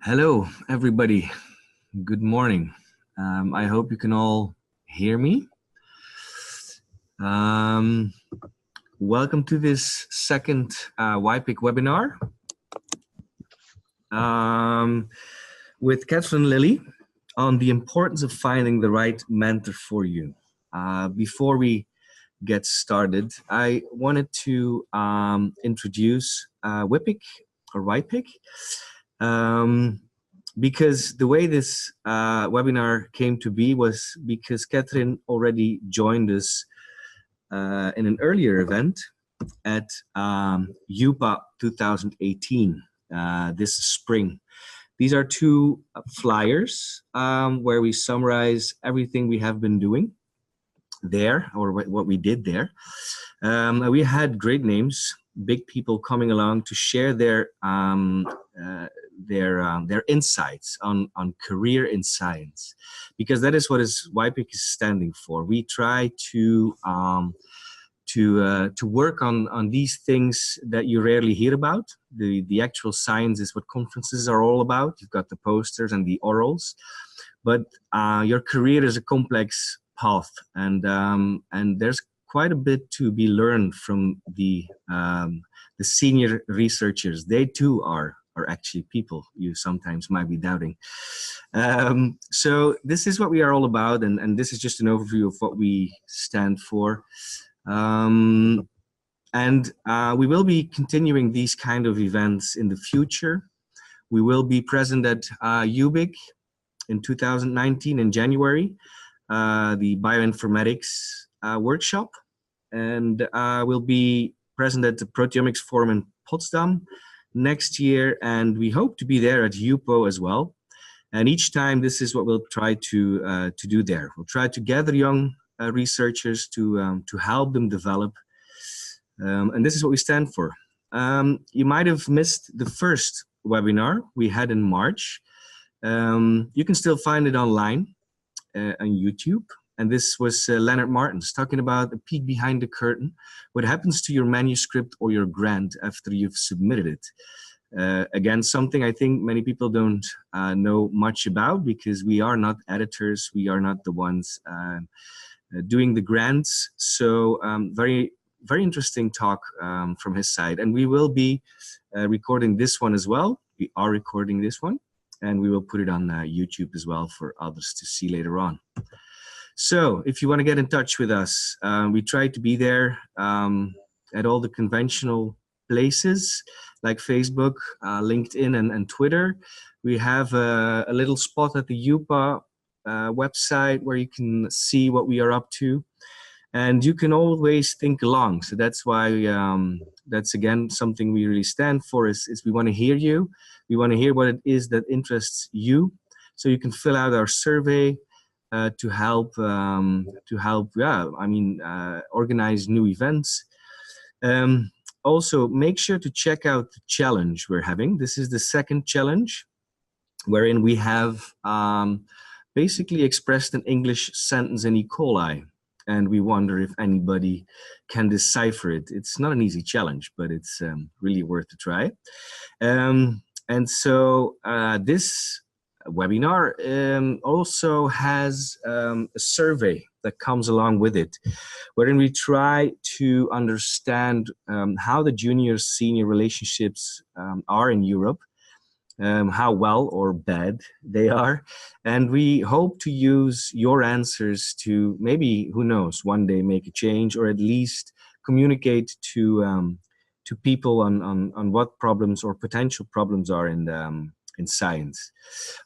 Hello, everybody. Good morning. I hope you can all hear me. Welcome to this second YPIC webinar with Kathryn Lilley on the importance of finding the right mentor for you. Before we get started, I wanted to introduce YPIC or YPIC. Because the way this webinar came to be was because Kathryn already joined us in an earlier event at YPIC 2018 this spring. These are two flyers where we summarize everything we have been doing there, or what we did there. We had great names, big people coming along to share their insights on career in science, because that is what YPIC is standing for. We try to work on these things that you rarely hear about. The actual science is what conferences are all about. You've got the posters and the orals, but your career is a complex path, and there's quite a bit to be learned from the senior researchers. They too are actually people you sometimes might be doubting. So this is what we are all about, and this is just an overview of what we stand for. We will be continuing these kind of events in the future. We will be present at YPIC in 2019 in January, the bioinformatics workshop, and we'll be present at the Proteomics Forum in Potsdam next year, and we hope to be there at YPO as well. And each time, this is what we'll try to do there. We'll try to gather young researchers to help them develop, and this is what we stand for. You might have missed the first webinar we had in March. You can still find it online on YouTube. And this was Lennart Martens talking about a peek behind the curtain, what happens to your manuscript or your grant after you've submitted it. Again, something I think many people don't know much about, because we are not editors, we are not the ones doing the grants. So very, very interesting talk from his side. And we will be recording this one as well. We are recording this one, and we will put it on YouTube as well for others to see later on. So if you want to get in touch with us, we try to be there at all the conventional places like Facebook, LinkedIn, and Twitter. We have a little spot at the YPA website where you can see what we are up to. And you can always think along. So that's why, that's again something we really stand for, is we want to hear you. We want to hear what it is that interests you. So you can fill out our survey to help, organize new events. Also, make sure to check out the challenge we're having. This is the second challenge, wherein we have basically expressed an English sentence in E. coli, and we wonder if anybody can decipher it. It's not an easy challenge, but it's really worth a try. And so this webinar also has a survey that comes along with it, wherein we try to understand how the junior-senior relationships are in Europe, how well or bad they are, and we hope to use your answers to maybe, who knows, one day make a change, or at least communicate to people on what problems or potential problems are in science.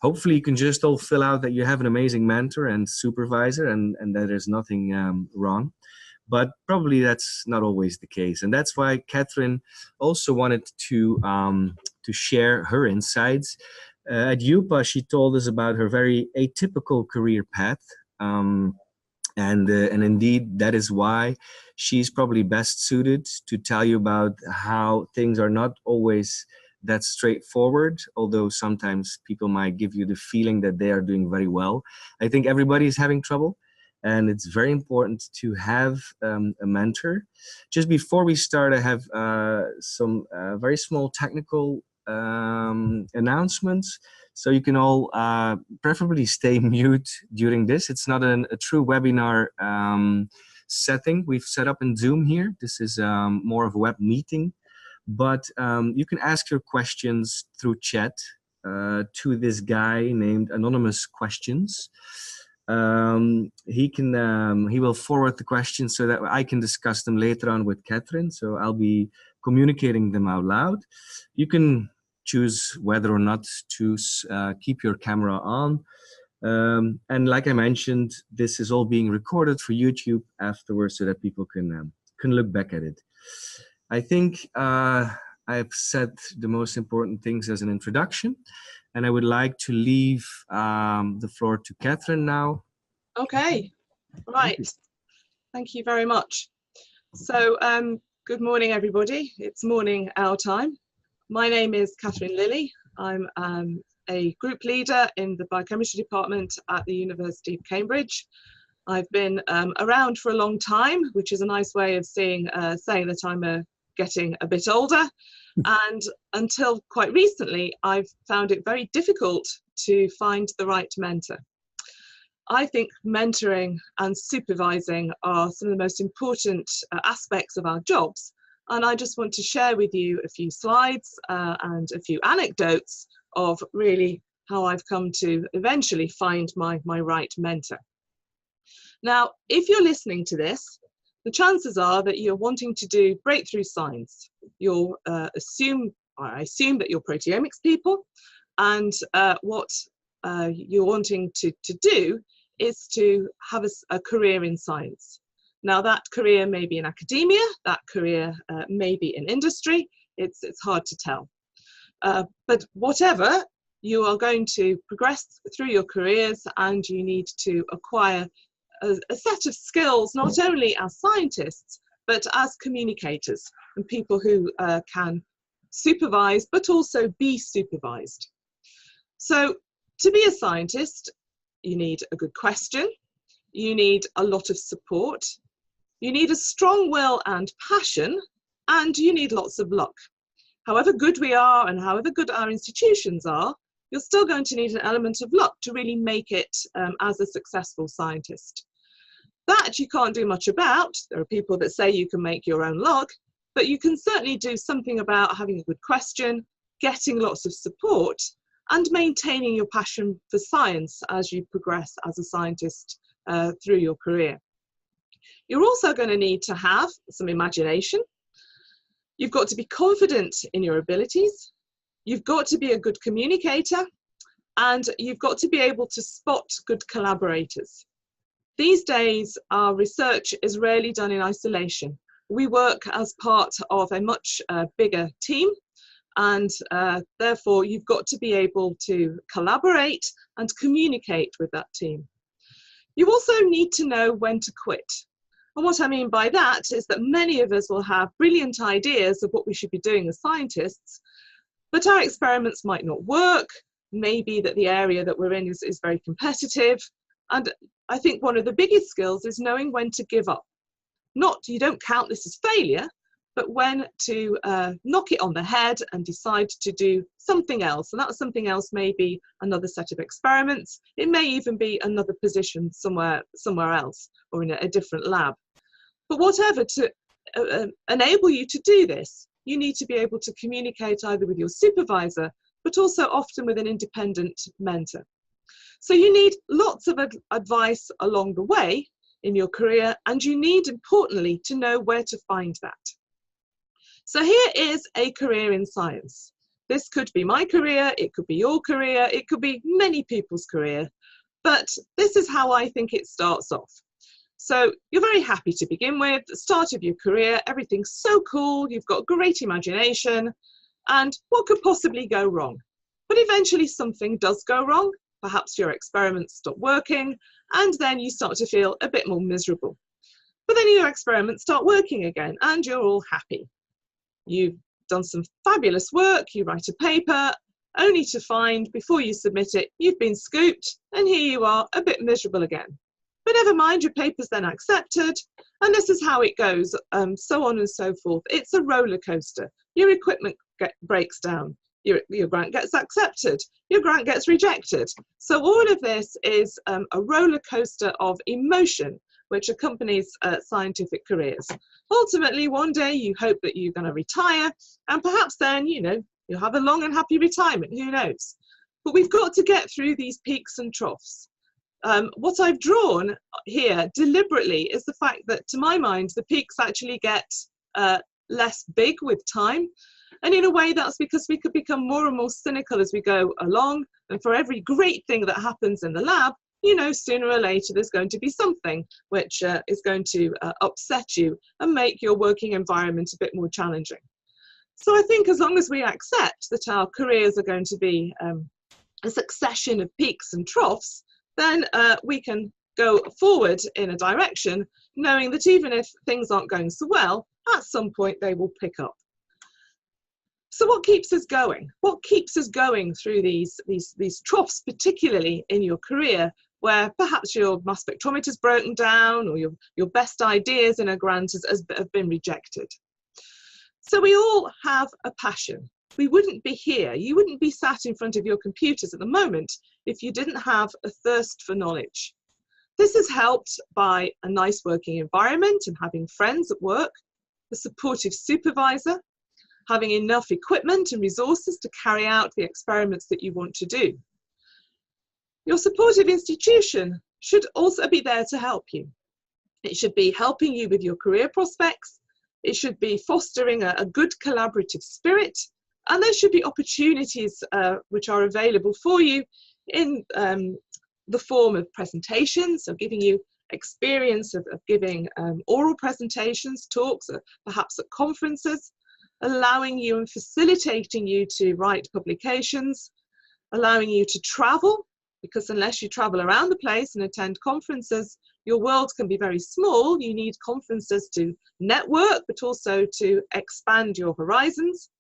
Hopefully you can just all fill out that you have an amazing mentor and supervisor, and that there's nothing wrong. But probably that's not always the case. And that's why Kathryn also wanted to share her insights. At YPA, she told us about her very atypical career path. And indeed, that is why she's probably best suited to tell you about how things are not always that straightforward, although sometimes people might give you the feeling that they are doing very well. I think everybody is having trouble, and it's very important to have a mentor. Just before we start, I have some very small technical announcements. So you can all preferably stay mute during this. It's not a true webinar setting we've set up in Zoom here. This is more of a web meeting, but you can ask your questions through chat to this guy named Anonymous Questions. He will forward the questions so that I can discuss them later on with Kathryn. So I'll be communicating them out loud. You can choose whether or not to keep your camera on. And like I mentioned, this is all being recorded for YouTube afterwards so that people can look back at it. I think I've said the most important things as an introduction, and I would like to leave the floor to Kathryn now. Okay, right. Thank you very much. So good morning, everybody. It's morning our time. My name is Kathryn Lilley. I'm a group leader in the biochemistry department at the University of Cambridge. I've been around for a long time, which is a nice way of saying that I'm getting a bit older. And until quite recently, I've found it very difficult to find the right mentor. I think mentoring and supervising are some of the most important aspects of our jobs. And I just want to share with you a few slides and a few anecdotes of really how I've come to eventually find my right mentor. Now, if you're listening to this, the chances are that you're wanting to do breakthrough science. I assume that you're proteomics people, and what you're wanting to do is to have a career in science. Now, that career may be in academia, that career may be in industry, it's hard to tell. But whatever, you are going to progress through your careers, and you need to acquire a set of skills, not only as scientists, but as communicators and people who can supervise, but also be supervised. So to be a scientist, you need a good question, you need a lot of support, you need a strong will and passion, and you need lots of luck. However good we are and however good our institutions are, you're still going to need an element of luck to really make it as a successful scientist. That you can't do much about. There are people that say you can make your own luck, but you can certainly do something about having a good question, getting lots of support, and maintaining your passion for science as you progress as a scientist through your career. You're also going to need to have some imagination. You've got to be confident in your abilities. You've got to be a good communicator, and you've got to be able to spot good collaborators. These days, our research is rarely done in isolation. We work as part of a much bigger team, and therefore you've got to be able to collaborate and communicate with that team. You also need to know when to quit. And what I mean by that is that many of us will have brilliant ideas of what we should be doing as scientists, but our experiments might not work. Maybe that the area that we're in is very competitive. And I think one of the biggest skills is knowing when to give up. You don't count this as failure, but when to knock it on the head and decide to do something else. And that something else may be another set of experiments. It may even be another position somewhere else or in a different lab. But whatever, to enable you to do this, you need to be able to communicate either with your supervisor, but also often with an independent mentor. So you need lots of advice along the way in your career, and you need, importantly, to know where to find that. So here is a career in science. This could be my career, it could be your career, it could be many people's career, but this is how I think it starts off. So you're very happy to begin with, the start of your career, everything's so cool, you've got great imagination, and what could possibly go wrong? But eventually something does go wrong. Perhaps your experiments stop working, and then you start to feel a bit more miserable. But then your experiments start working again, and you're all happy. You've done some fabulous work, you write a paper, only to find, before you submit it, you've been scooped, and here you are, a bit miserable again. But never mind, your paper's then accepted, and this is how it goes, so on and so forth. It's a roller coaster. Your equipment breaks down. your grant gets accepted, your grant gets rejected. So all of this is a roller coaster of emotion which accompanies scientific careers. Ultimately, one day you hope that you're going to retire, and perhaps then, you know, you'll have a long and happy retirement, who knows. But we've got to get through these peaks and troughs. What I've drawn here deliberately is the fact that, to my mind, the peaks actually get less big with time. And in a way, that's because we could become more and more cynical as we go along. And for every great thing that happens in the lab, you know, sooner or later, there's going to be something which is going to upset you and make your working environment a bit more challenging. So I think as long as we accept that our careers are going to be a succession of peaks and troughs, then we can go forward in a direction, knowing that even if things aren't going so well, at some point they will pick up. So what keeps us going? What keeps us going through these troughs, particularly in your career, where perhaps your mass spectrometer's broken down, or your best ideas in a grant have been rejected? So we all have a passion. We wouldn't be here, you wouldn't be sat in front of your computers at the moment if you didn't have a thirst for knowledge. This is helped by a nice working environment and having friends at work, a supportive supervisor, having enough equipment and resources to carry out the experiments that you want to do. Your supportive institution should also be there to help you. It should be helping you with your career prospects. It should be fostering a good collaborative spirit. And there should be opportunities which are available for you in the form of presentations, so giving you experience of giving oral presentations, talks, perhaps at conferences, allowing you and facilitating you to write publications, allowing you to travel, because unless you travel around the place and attend conferences, your world can be very small. You need conferences to network, but also to expand your horizons.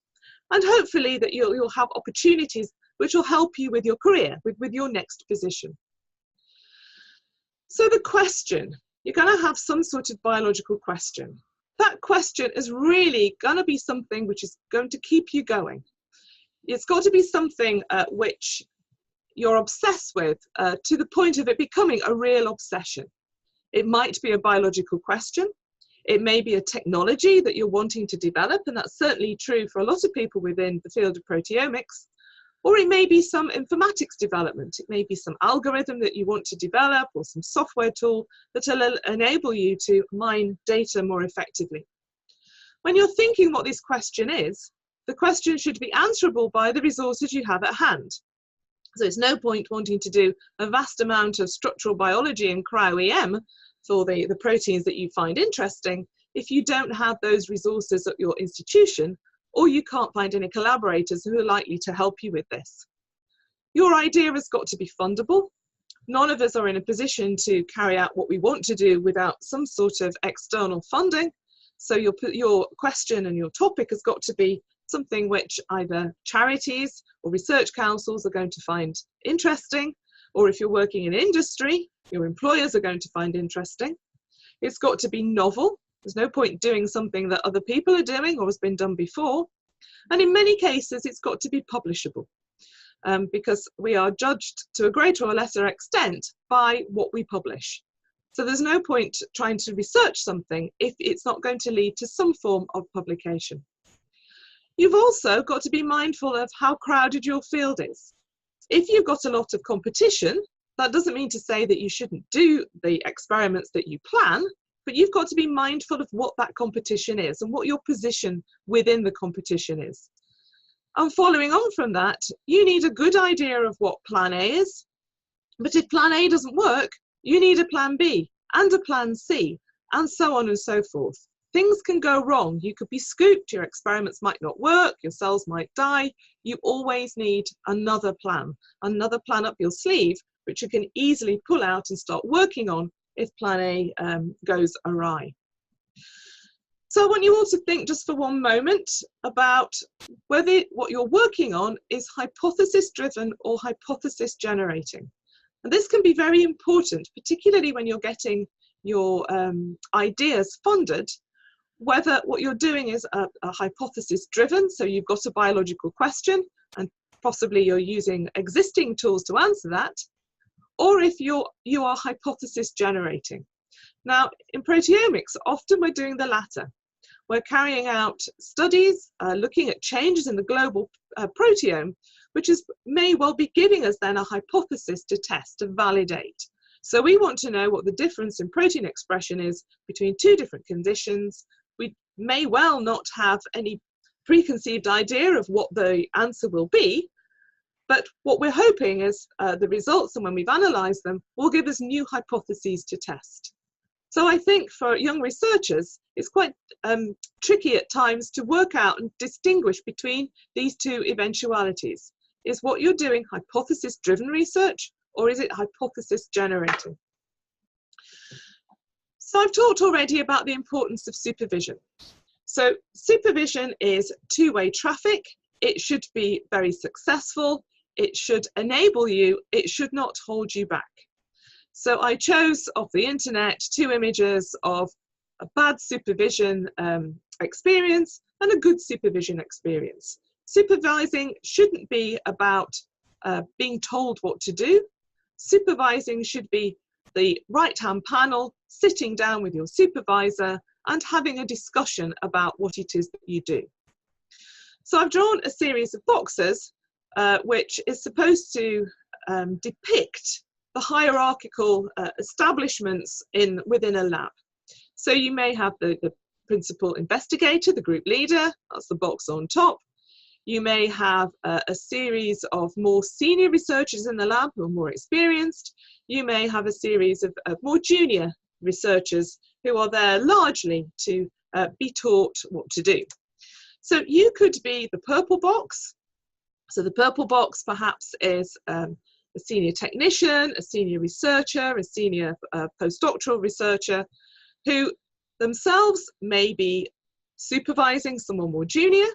And hopefully that you'll have opportunities which will help you with your career, with your next position. So the question, you're going to have some sort of biological question. That question is really going to be something which is going to keep you going. It's got to be something which you're obsessed with to the point of it becoming a real obsession. It might be a biological question. It may be a technology that you're wanting to develop, and that's certainly true for a lot of people within the field of proteomics. Or it may be some informatics development. It may be some algorithm that you want to develop, or some software tool that will enable you to mine data more effectively. When you're thinking what this question is, the question should be answerable by the resources you have at hand. So it's no point wanting to do a vast amount of structural biology and cryo-EM for the proteins that you find interesting if you don't have those resources at your institution, or you can't find any collaborators who are likely to help you with this. Your idea has got to be fundable. None of us are in a position to carry out what we want to do without some sort of external funding. So your question and your topic has got to be something which either charities or research councils are going to find interesting, or if you're working in industry, your employers are going to find interesting. It's got to be novel. There's no point doing something that other people are doing or has been done before. And in many cases, it's got to be publishable, because we are judged to a greater or lesser extent by what we publish. So there's no point trying to research something if it's not going to lead to some form of publication. You've also got to be mindful of how crowded your field is. If you've got a lot of competition, that doesn't mean to say that you shouldn't do the experiments that you plan, but you've got to be mindful of what that competition is and what your position within the competition is. And following on from that, you need a good idea of what plan A is, but if plan A doesn't work, you need a plan B and a plan C, and so on and so forth. Things can go wrong. You could be scooped, your experiments might not work, your cells might die. You always need another plan up your sleeve, which you can easily pull out and start working on if plan A goes awry. So I want you all to think just for one moment about whether what you're working on is hypothesis driven or hypothesis generating. And this can be very important, particularly when you're getting your ideas funded, whether what you're doing is a hypothesis driven, so you've got a biological question possibly you're using existing tools to answer that, or if you are hypothesis generating. Now, in proteomics, often we're doing the latter. We're carrying out studies, looking at changes in the global proteome, which may well be giving us then a hypothesis to test, to validate. So we want to know what the difference in protein expression is between two different conditions. We may well not have any preconceived idea of what the answer will be, but what we're hoping is the results, and when we've analysed them, will give us new hypotheses to test. So I think for young researchers, it's quite tricky at times to work out and distinguish between these two eventualities. Is what you're doing hypothesis-driven research, or is it hypothesis generating? So I've talked already about the importance of supervision. So supervision is two-way traffic. It should be very successful. It should enable you. It should not hold you back. So I chose off the internet 2 images of a bad supervision experience and a good supervision experience. Supervising shouldn't be about being told what to do. Supervising should be the right-hand panel, sitting down with your supervisor and having a discussion about what it is that you do. So I've drawn a series of boxes which is supposed to depict the hierarchical establishments within a lab. So you may have the principal investigator, the group leader, that's the box on top. You may have a series of more senior researchers in the lab who are more experienced. You may have a series of more junior researchers who are there largely to be taught what to do. So you could be the purple box. So the purple box perhaps is a senior technician, a senior researcher, a senior postdoctoral researcher who themselves may be supervising someone more junior.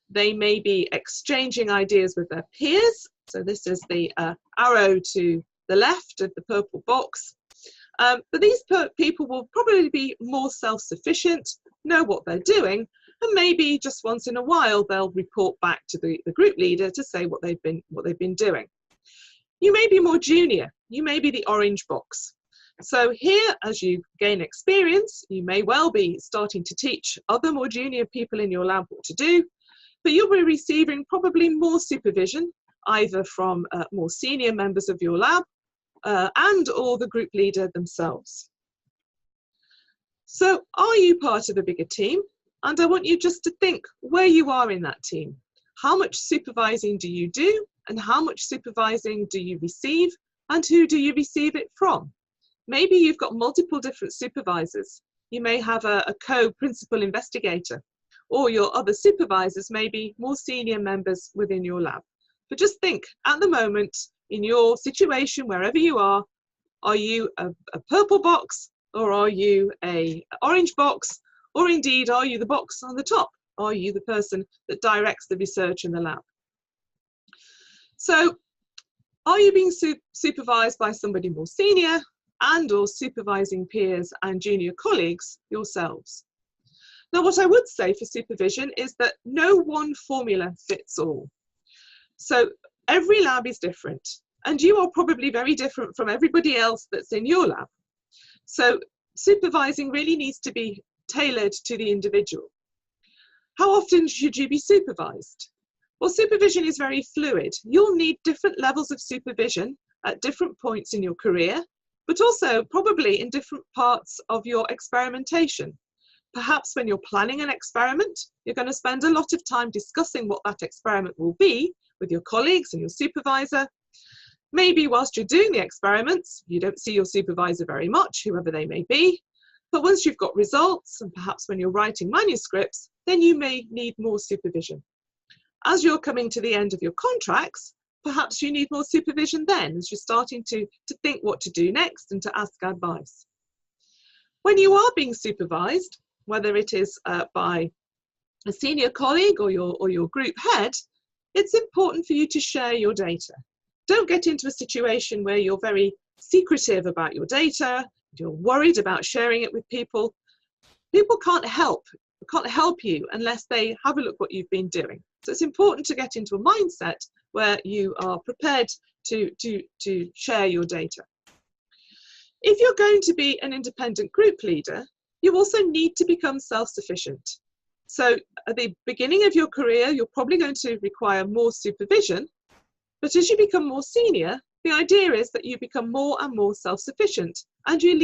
They may be exchanging ideas with their peers. So this is the arrow to the left of the purple box. But these people will probably be more self-sufficient, know what they're doing, and maybe just once in a while they'll report back to the group leader to say what they've been doing. You may be more junior. You may be the orange box. So here, as you gain experience, you may well be starting to teach other more junior people in your lab what to do, but you'll be receiving probably more supervision, either from more senior members of your lab and or the group leader themselves. So are you part of a bigger team? And I want you just to think where you are in that team. How much supervising do you do? And how much supervising do you receive? And who do you receive it from? Maybe you've got multiple different supervisors. You may have a co-principal investigator, or your other supervisors may be more senior members within your lab. But just think, at the moment, in your situation, wherever you are you a purple box, or are you an orange box, or indeed, are you the box on the top? Are you the person that directs the research in the lab? So, are you being supervised by somebody more senior and or supervising peers and junior colleagues yourselves? Now, what I would say for supervision is that no one formula fits all. So every lab is different, and you are probably very different from everybody else that's in your lab. So supervising really needs to be tailored to the individual. How often should you be supervised? Well, supervision is very fluid. You'll need different levels of supervision at different points in your career, but also probably in different parts of your experimentation. Perhaps when you're planning an experiment, you're going to spend a lot of time discussing what that experiment will be with your colleagues and your supervisor. Maybe whilst you're doing the experiments, you don't see your supervisor very much, whoever they may be. But once you've got results, and perhaps when you're writing manuscripts, then you may need more supervision. As you're coming to the end of your contracts, perhaps you need more supervision then, as you're starting to think what to do next and to ask advice. When you are being supervised, whether it is by a senior colleague or your group head, it's important for you to share your data. Don't get into a situation where you're very secretive about your data, you're worried about sharing it with people. People can't help you unless they have a look what you've been doing. So it's important to get into a mindset where you are prepared to share your data. If you're going to be an independent group leader, you also need to become self-sufficient. So at the beginning of your career, you're probably going to require more supervision, but as you become more senior, the idea is that you become more and more self-sufficient and you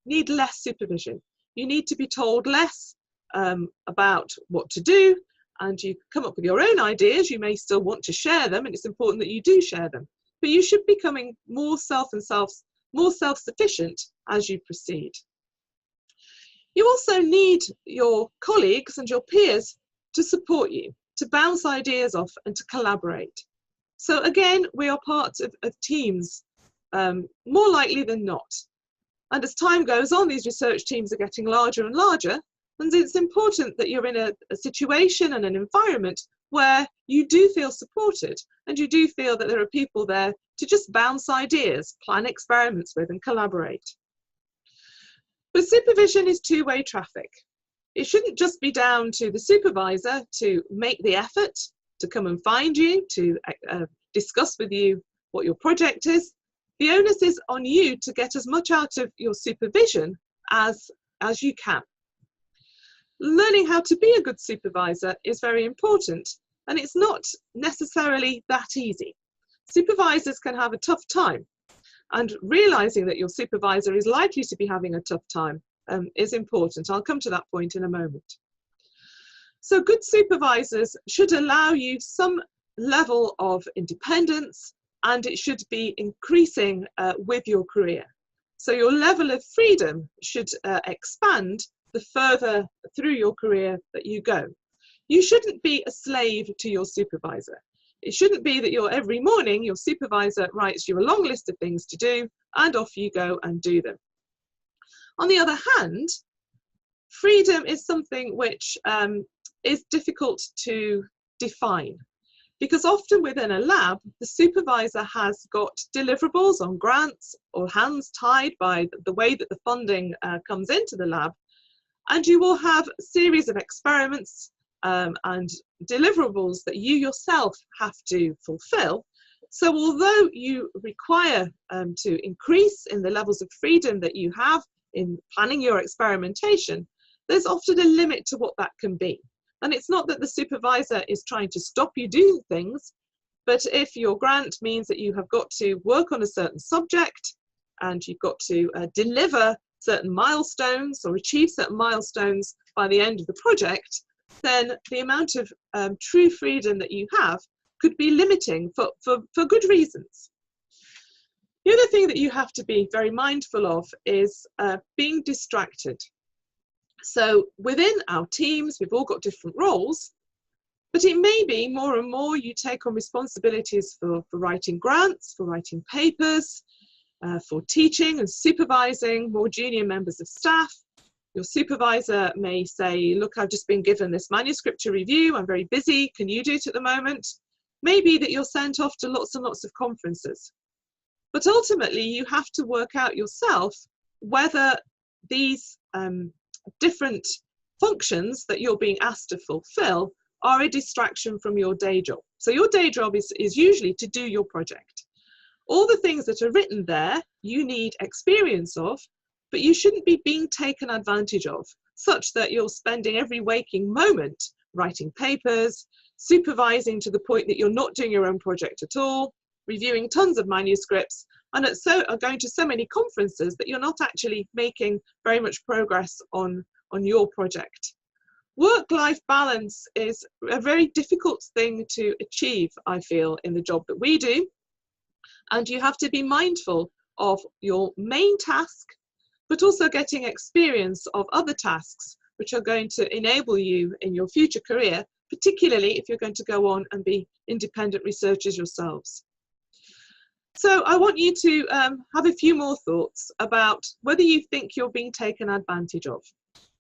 need less supervision. You need to be told less about what to do, and you come up with your own ideas. You may still want to share them, and it's important that you do share them, but you should be becoming more self-sufficient as you proceed. You also need your colleagues and your peers to support you, to bounce ideas off and to collaborate. So again, we are part of teams, more likely than not. And as time goes on, these research teams are getting larger and larger, and it's important that you're in a situation and an environment where you do feel supported and you do feel that there are people there to just bounce ideas, plan experiments with, and collaborate. But supervision is two-way traffic. It shouldn't just be down to the supervisor to make the effort to come and find you, to discuss with you what your project is. The onus is on you to get as much out of your supervision as you can. Learning how to be a good supervisor is very important, and it's not necessarily that easy. Supervisors can have a tough time, and realizing that your supervisor is likely to be having a tough time is important. I'll come to that point in a moment. So good supervisors should allow you some level of independence, and it should be increasing with your career. So your level of freedom should expand the further through your career that you go. You shouldn't be a slave to your supervisor. It shouldn't be that every morning your supervisor writes you a long list of things to do and off you go and do them. On the other hand, freedom is something which is difficult to define, because often within a lab, the supervisor has got deliverables on grants or hands tied by the way that the funding comes into the lab, and you will have a series of experiments and deliverables that you yourself have to fulfill. So although you require to increase in the levels of freedom that you have in planning your experimentation, there's often a limit to what that can be. And it's not that the supervisor is trying to stop you doing things, but if your grant means that you have got to work on a certain subject and you've got to deliver certain milestones or achieve certain milestones by the end of the project, then the amount of true freedom that you have could be limiting for good reasons. The other thing that you have to be very mindful of is being distracted. So within our teams, we've all got different roles, but it may be more and more you take on responsibilities for writing grants, for writing papers, for teaching and supervising more junior members of staff. Your supervisor may say, look, I've just been given this manuscript to review, I'm very busy, can you do it at the moment? Maybe that you're sent off to lots and lots of conferences. But ultimately, you have to work out yourself whether these different functions that you're being asked to fulfill are a distraction from your day job. So your day job is usually to do your project. All the things that are written there, you need experience of, but you shouldn't be being taken advantage of, such that you're spending every waking moment writing papers, supervising to the point that you're not doing your own project at all, reviewing tons of manuscripts, and are going to so many conferences that you're not actually making very much progress on your project. Work-life balance is a very difficult thing to achieve, I feel, in the job that we do. And you have to be mindful of your main task, but also getting experience of other tasks which are going to enable you in your future career, particularly if you're going to go on and be independent researchers yourselves. So I want you to have a few more thoughts about whether you think you're being taken advantage of.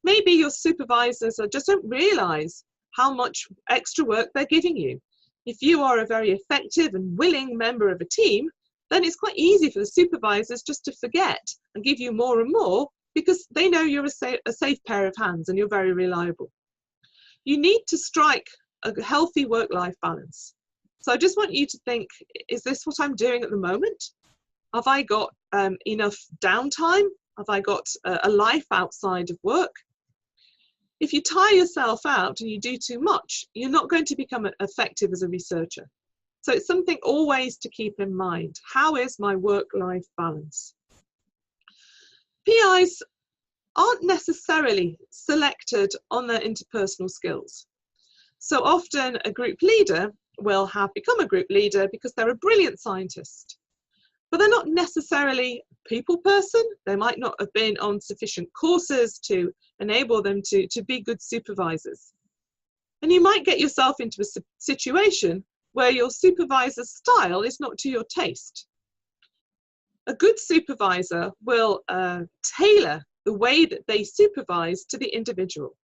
Maybe your supervisors just don't realize how much extra work they're giving you. If you are a very effective and willing member of a team, then it's quite easy for the supervisors just to forget and give you more and more because they know you're a safe pair of hands and you're very reliable. You need to strike a healthy work-life balance. So I just want you to think, is this what I'm doing at the moment? Have I got enough downtime? Have I got a life outside of work? If you tire yourself out and you do too much, you're not going to become effective as a researcher. So it's something always to keep in mind. How is my work-life balance? PIs aren't necessarily selected on their interpersonal skills. So often a group leader will have become a group leader because they're a brilliant scientist, but they're not necessarily a people person. They might not have been on sufficient courses to enable them to be good supervisors. And you might get yourself into a situation where your supervisor's style is not to your taste. A good supervisor will tailor the way that they supervise to the individual,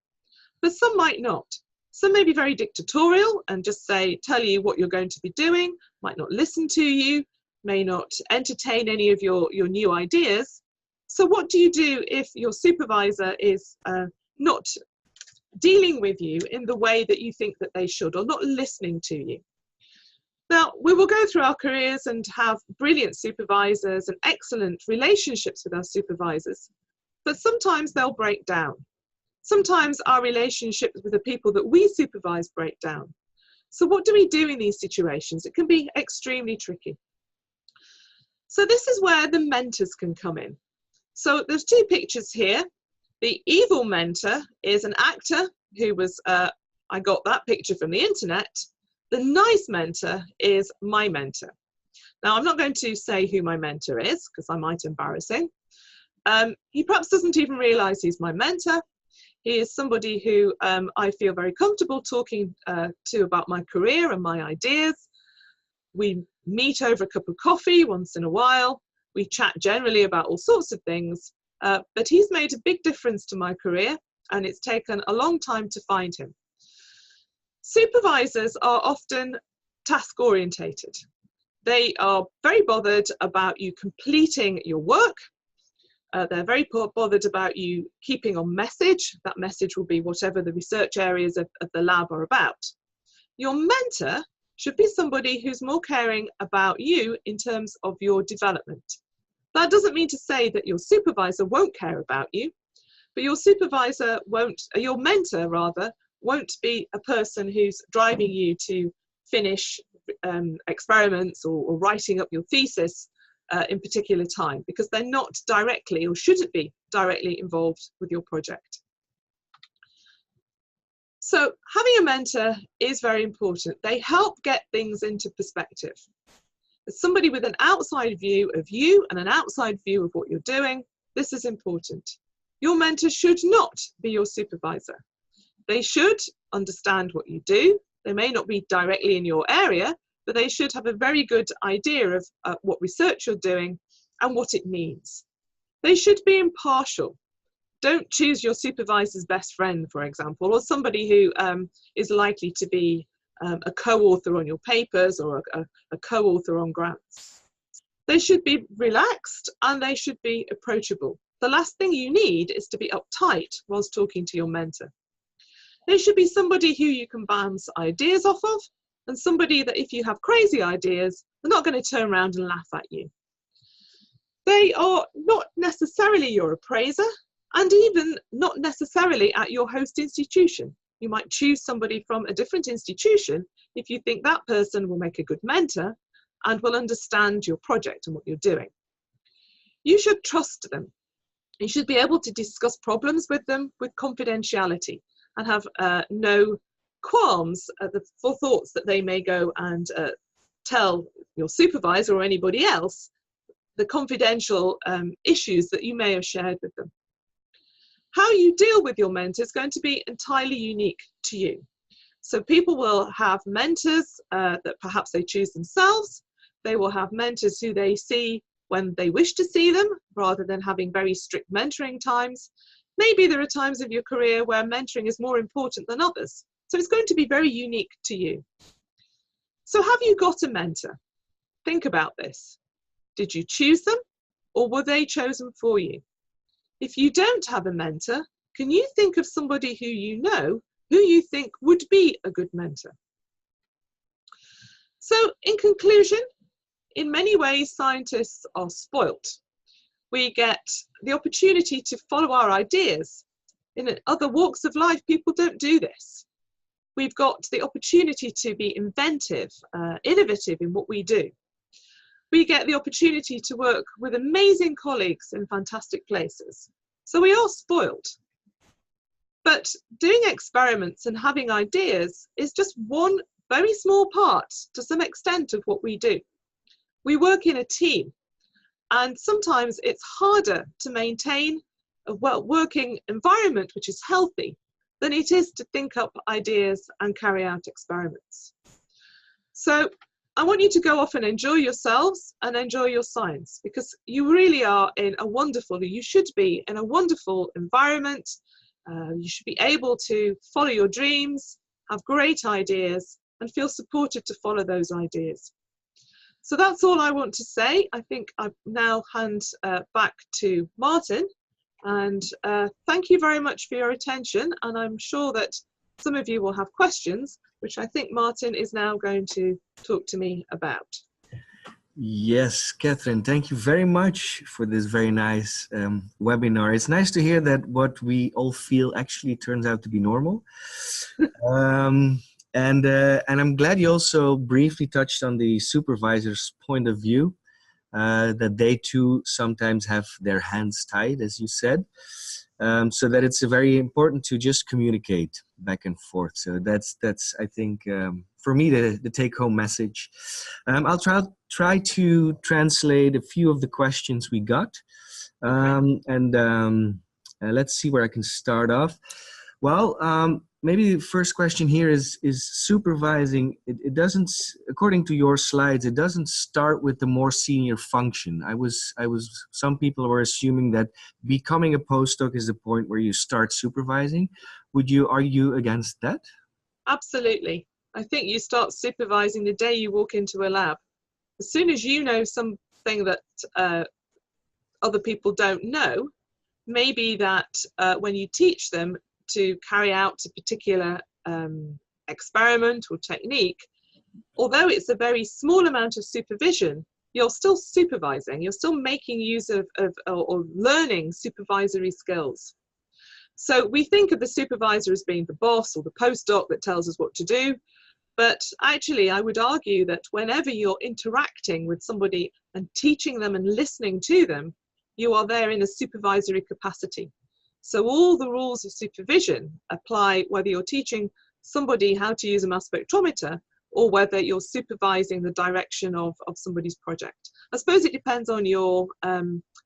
but some might not. Some may be very dictatorial and just tell you what you're going to be doing, might not listen to you, may not entertain any of your new ideas. So what do you do if your supervisor is not dealing with you in the way that you think that they should, or not listening to you? Now, we will go through our careers and have brilliant supervisors and excellent relationships with our supervisors, but sometimes they'll break down. Sometimes our relationships with the people that we supervise break down. So what do we do in these situations? It can be extremely tricky. So this is where the mentors can come in. So there's two pictures here. The evil mentor is an actor who was, I got that picture from the internet. The nice mentor is my mentor. Now, I'm not going to say who my mentor is because I might embarrass him. He perhaps doesn't even realize he's my mentor. He is somebody who I feel very comfortable talking to about my career and my ideas. We meet over a cup of coffee once in a while. We chat generally about all sorts of things, but he's made a big difference to my career, and it's taken a long time to find him. Supervisors are often task orientated. They are very bothered about you completing your work. They're very bothered about you keeping on message. That message will be whatever the research areas of the lab are about. Your mentor should be somebody who's more caring about you in terms of your development. That doesn't mean to say that your supervisor won't care about you, but your mentor rather, won't be a person who's driving you to finish experiments or writing up your thesis in particular time, because they're not directly or shouldn't be directly involved with your project. So having a mentor is very important. They help get things into perspective. As somebody with an outside view of you and an outside view of what you're doing, this is important. Your mentor should not be your supervisor. They should understand what you do. They may not be directly in your area, but they should have a very good idea of what research you're doing and what it means. They should be impartial. Don't choose your supervisor's best friend, for example, or somebody who is likely to be a co-author on your papers or a co-author on grants. They should be relaxed and they should be approachable. The last thing you need is to be uptight whilst talking to your mentor. They should be somebody who you can bounce ideas off of, and somebody that if you have crazy ideas, they're not going to turn around and laugh at you. They are not necessarily your appraiser, and even not necessarily at your host institution. You might choose somebody from a different institution if you think that person will make a good mentor and will understand your project and what you're doing. You should trust them. You should be able to discuss problems with them with confidentiality and have no qualms for thoughts that they may go and tell your supervisor or anybody else, the confidential issues that you may have shared with them. How you deal with your mentor is going to be entirely unique to you. So people will have mentors that perhaps they choose themselves. They will have mentors who they see when they wish to see them, rather than having very strict mentoring times. Maybe there are times of your career where mentoring is more important than others. So it's going to be very unique to you. So have you got a mentor? Think about this. Did you choose them, or were they chosen for you? If you don't have a mentor, can you think of somebody who you know who you think would be a good mentor? So in conclusion, in many ways, scientists are spoilt. We get the opportunity to follow our ideas. In other walks of life, people don't do this. We've got the opportunity to be inventive, innovative in what we do. We get the opportunity to work with amazing colleagues in fantastic places. So we are spoilt. But doing experiments and having ideas is just one very small part, to some extent, of what we do. We work in a team, and sometimes it's harder to maintain a working environment which is healthy than it is to think up ideas and carry out experiments. So I want you to go off and enjoy yourselves and enjoy your science, because you really are in a wonderful, you should be in a wonderful environment. You should be able to follow your dreams, have great ideas, and feel supported to follow those ideas. So that's all I want to say. I think I now hand back to Martin. And thank you very much for your attention. And I'm sure that some of you will have questions, which I think Martin is now going to talk to me about. Yes, Kathryn, thank you very much for this very nice webinar. It's nice to hear that what we all feel actually turns out to be normal. And I'm glad you also briefly touched on the supervisor's point of view, that they too sometimes have their hands tied, as you said. So that it's very important to just communicate back and forth. So that's I think, for me, the take-home message. I'll try to translate a few of the questions we got. Let's see where I can start off. Well, maybe the first question here is supervising. It doesn't, according to your slides, it doesn't start with the more senior function. Some people were assuming that becoming a postdoc is the point where you start supervising. Would you argue against that? Absolutely. I think you start supervising the day you walk into a lab. As soon as you know something that other people don't know, maybe that when you teach them to carry out a particular experiment or technique, although it's a very small amount of supervision, you're still supervising, you're still making use of or learning supervisory skills. So we think of the supervisor as being the boss or the postdoc that tells us what to do, but actually I would argue that whenever you're interacting with somebody and teaching them and listening to them, you are there in a supervisory capacity. So all the rules of supervision apply whether you're teaching somebody how to use a mass spectrometer or whether you're supervising the direction of somebody's project. I suppose it depends on your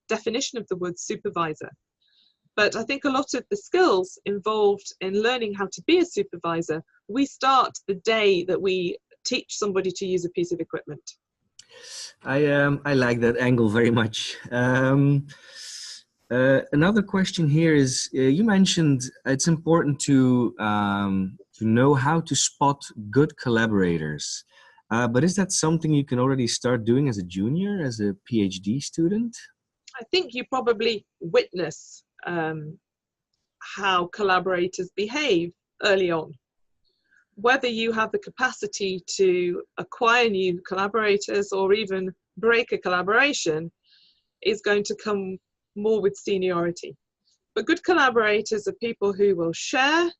definition of the word supervisor. But I think a lot of the skills involved in learning how to be a supervisor, we start the day that we teach somebody to use a piece of equipment. I like that angle very much. Another question here is, you mentioned it's important to know how to spot good collaborators. But is that something you can already start doing as a junior, as a PhD student? I think you probably witness how collaborators behave early on. Whether you have the capacity to acquire new collaborators or even break a collaboration is going to come more with seniority. But good collaborators are people who will share,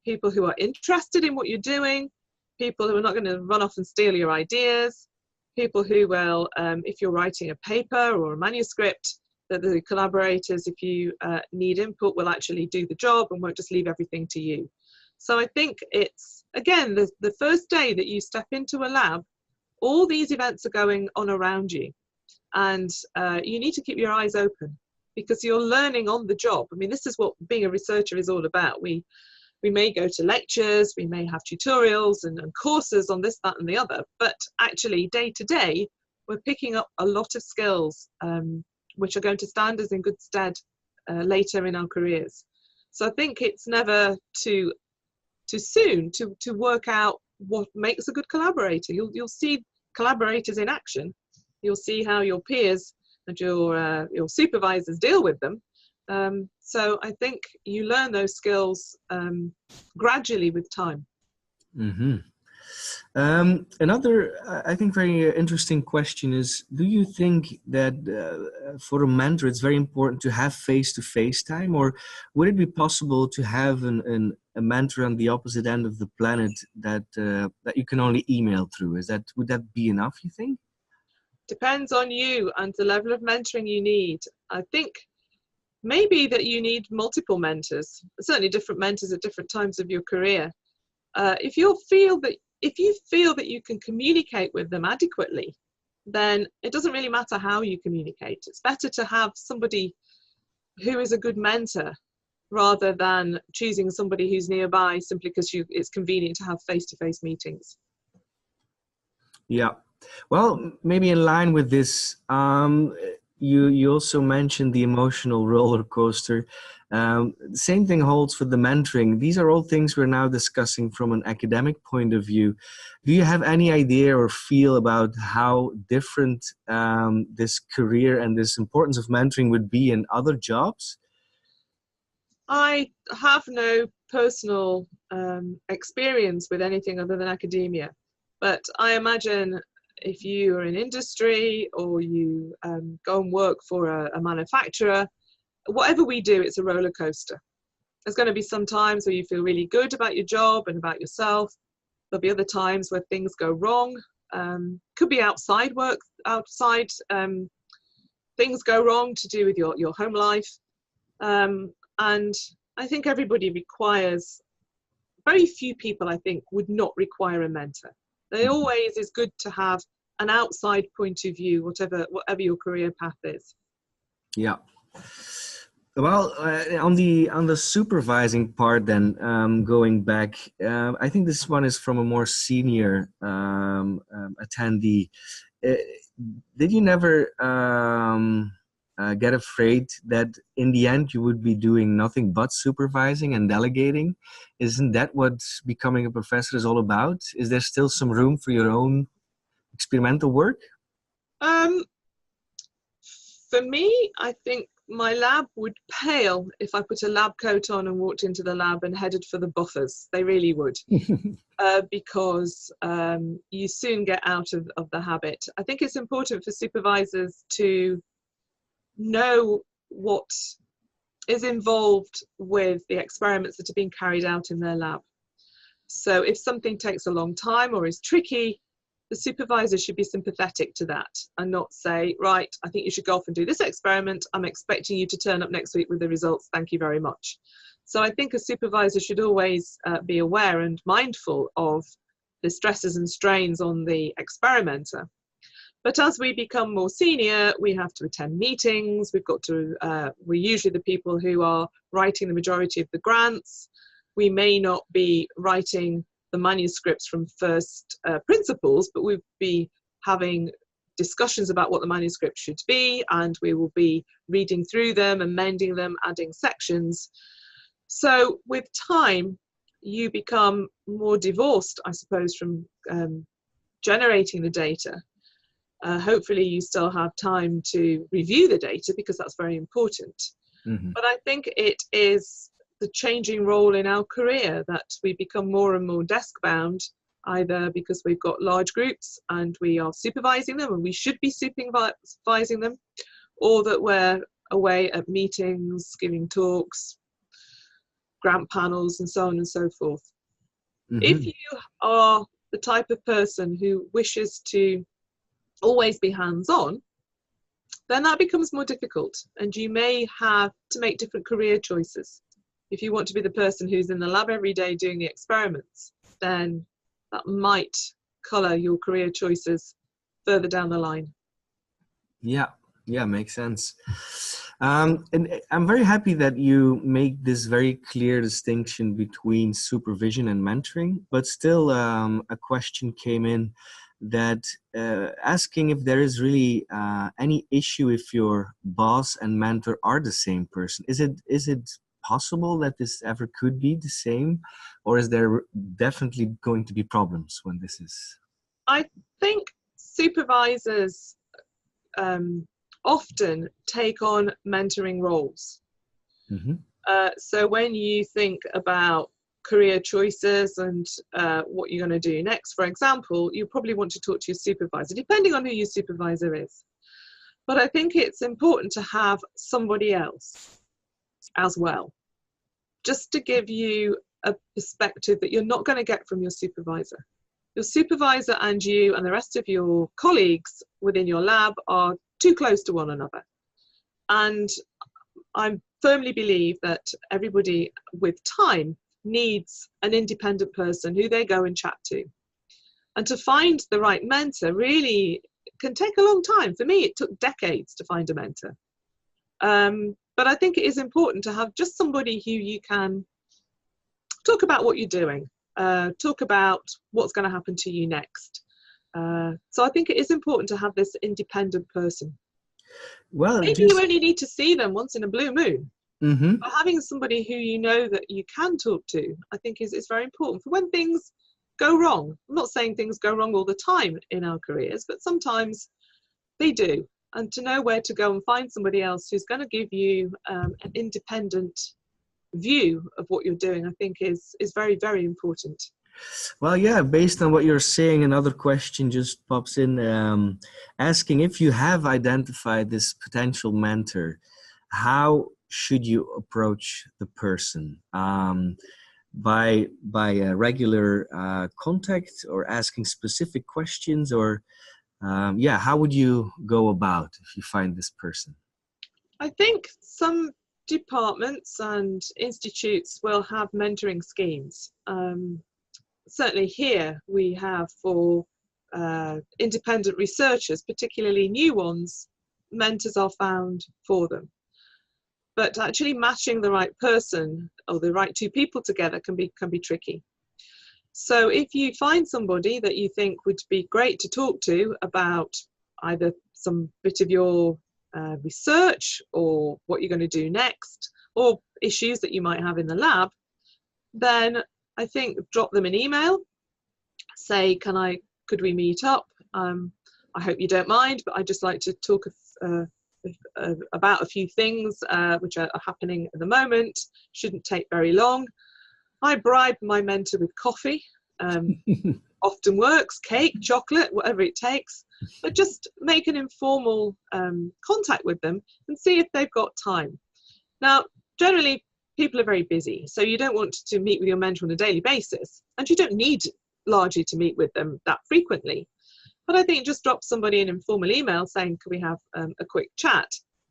people who are interested in what you're doing, people who are not going to run off and steal your ideas, people who will, if you're writing a paper or a manuscript, that the collaborators, if you need input, will actually do the job and won't just leave everything to you. So I think it's, again, the first day that you step into a lab, all these events are going on around you. And you need to keep your eyes open because you're learning on the job. I mean, this is what being a researcher is all about. We may go to lectures, we may have tutorials and courses on this, that, and the other, but actually day to day, we're picking up a lot of skills which are going to stand us in good stead later in our careers. So I think it's never too soon to work out what makes a good collaborator. You'll see collaborators in action. You'll see how your peers and your supervisors deal with them. So I think you learn those skills gradually with time. Mm-hmm. Another, I think, very interesting question is, do you think that for a mentor, it's very important to have face-to-face time, or would it be possible to have a mentor on the opposite end of the planet that that you can only email through? Would that be enough, you think? Depends on you and the level of mentoring you need. I think maybe that you need multiple mentors, certainly different mentors at different times of your career. If you feel that you can communicate with them adequately, then it doesn't really matter how you communicate. It's better to have somebody who is a good mentor rather than choosing somebody who's nearby simply because it's convenient to have face-to-face meetings. Yeah. Well, maybe in line with this, you also mentioned the emotional roller coaster. The same thing holds for the mentoring. These are all things we're now discussing from an academic point of view. Do you have any idea or feel about how different this career and this importance of mentoring would be in other jobs? I have no personal experience with anything other than academia, but I imagine if you are in industry or you go and work for a manufacturer, whatever we do, it's a roller coaster. There's going to be some times where you feel really good about your job and about yourself. There'll be other times where things go wrong. Could be outside work, things go wrong to do with your home life. And I think everybody requires, very few people I think would not require a mentor. It always is good to have an outside point of view, whatever your career path is. Yeah. Well, on the supervising part, then going back, I think this one is from a more senior attendee. Did you never get afraid that in the end you would be doing nothing but supervising and delegating? Isn't that what becoming a professor is all about? Is there still some room for your own experimental work? For me, I think my lab would pale if I put a lab coat on and walked into the lab and headed for the buffers. They really would, because you soon get out of the habit. I think it's important for supervisors to know what is involved with the experiments that are being carried out in their lab. So if something takes a long time or is tricky, the supervisor should be sympathetic to that and not say, right, I think you should go off and do this experiment. I'm expecting you to turn up next week with the results. Thank you very much. So I think a supervisor should always be aware and mindful of the stresses and strains on the experimenter. But as we become more senior, we have to attend meetings. We're usually the people who are writing the majority of the grants. We may not be writing the manuscripts from first principles, but we'll be having discussions about what the manuscript should be, and we will be reading through them, amending them, adding sections. So with time, you become more divorced, I suppose, from generating the data. Hopefully you still have time to review the data because that's very important. Mm-hmm. But I think it is the changing role in our career that we become more and more desk bound, either because we've got large groups and we are supervising them and we should be supervising them, or that we're away at meetings, giving talks, grant panels and so on and so forth. Mm-hmm. If you are the type of person who wishes to always be hands-on, then that becomes more difficult and you may have to make different career choices. If you want to be the person who's in the lab every day doing the experiments, then that might colour your career choices further down the line. Yeah, makes sense. And I'm very happy that you make this very clear distinction between supervision and mentoring, but still a question came in that asking if there is really any issue if your boss and mentor are the same person. Is it possible that this ever could be the same, or is there definitely going to be problems when this is? I think supervisors often take on mentoring roles. Mm-hmm. So when you think about career choices and what you're going to do next. For example, you probably want to talk to your supervisor, depending on who your supervisor is. But I think it's important to have somebody else as well, just to give you a perspective that you're not going to get from your supervisor. Your supervisor and you and the rest of your colleagues within your lab are too close to one another. And I firmly believe that everybody with time needs an independent person who they go and chat to. And to find the right mentor really can take a long time. For me, it took decades to find a mentor. But I think it is important to have just somebody who you can talk about what you're doing, talk about what's going to happen to you next. So I think it is important to have this independent person. Well, maybe you only need to see them once in a blue moon. Mm-hmm. But having somebody who you know that you can talk to, I think is very important for when things go wrong. I'm not saying things go wrong all the time in our careers, but sometimes they do. And to know where to go and find somebody else who's going to give you an independent view of what you're doing, I think is very, very important. Well, yeah, based on what you're saying, another question just pops in, asking if you have identified this potential mentor, how should you approach the person? By a regular contact, or asking specific questions, or yeah, how would you go about if you find this person? I think some departments and institutes will have mentoring schemes. Certainly here we have for independent researchers, particularly new ones, mentors are found for them. But actually matching the right person or the right two people together can be tricky. So if you find somebody that you think would be great to talk to about either some bit of your research or what you're going to do next, or issues that you might have in the lab, then I think drop them an email, say, could we meet up? I hope you don't mind, but I'd just like to talk about a few things which are happening at the moment. Shouldn't take very long. I bribe my mentor with coffee, often works, cake, chocolate, whatever it takes, but just make an informal contact with them and see if they've got time. Now, generally, people are very busy, so you don't want to meet with your mentor on a daily basis, and you don't need largely to meet with them that frequently. But I think just drop somebody an informal email saying, can we have a quick chat?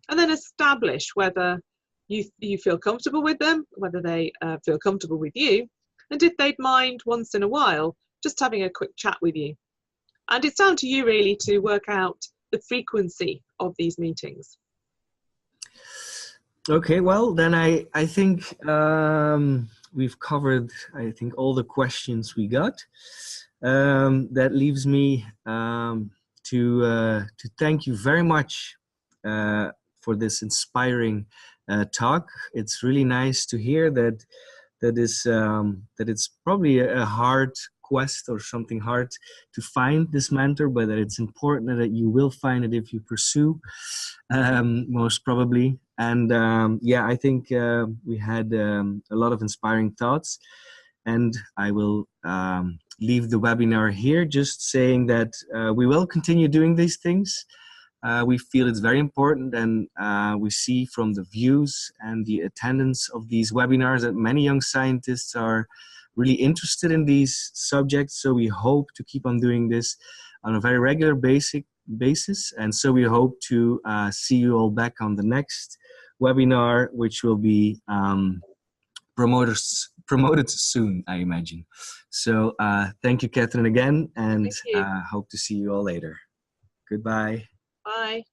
And then establish whether you feel comfortable with them, whether they feel comfortable with you, and if they'd mind once in a while just having a quick chat with you. And it's down to you really to work out the frequency of these meetings. Okay, well, then I think we've covered, I think, all the questions we got. That leaves me to thank you very much for this inspiring talk. It's really nice to hear that it's probably a hard quest or something hard to find this mentor, but that it's important that you will find it if you pursue, most probably. And yeah, I think we had a lot of inspiring thoughts, and I will leave the webinar here just saying that we will continue doing these things. We feel it's very important, and we see from the views and the attendance of these webinars that many young scientists are really interested in these subjects. So we hope to keep on doing this on a very regular basis. And so we hope to see you all back on the next webinar, which will be promoted soon, I imagine. So thank you, Kathryn, again, and hope to see you all later. Goodbye. Bye.